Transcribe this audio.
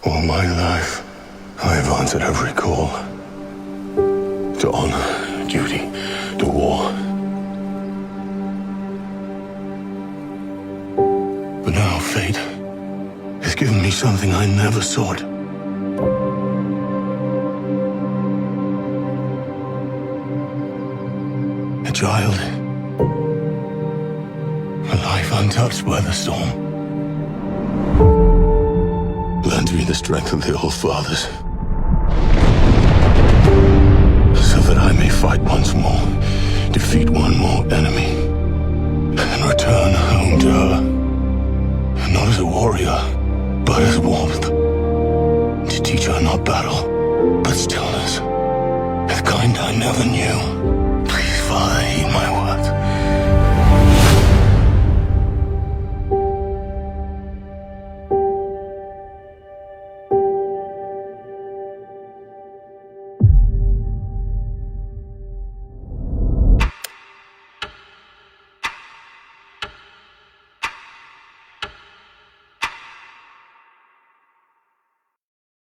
All my life, I have answered every call. To honor, duty, to war. But now fate has given me something I never sought. A child. A life untouched by the storm. Lend me the strength of the old fathers, so that I may fight once more, defeat one more enemy, and return home to her, not as a warrior, but as warmth, to teach her not battle, but stillness, the kind I never knew.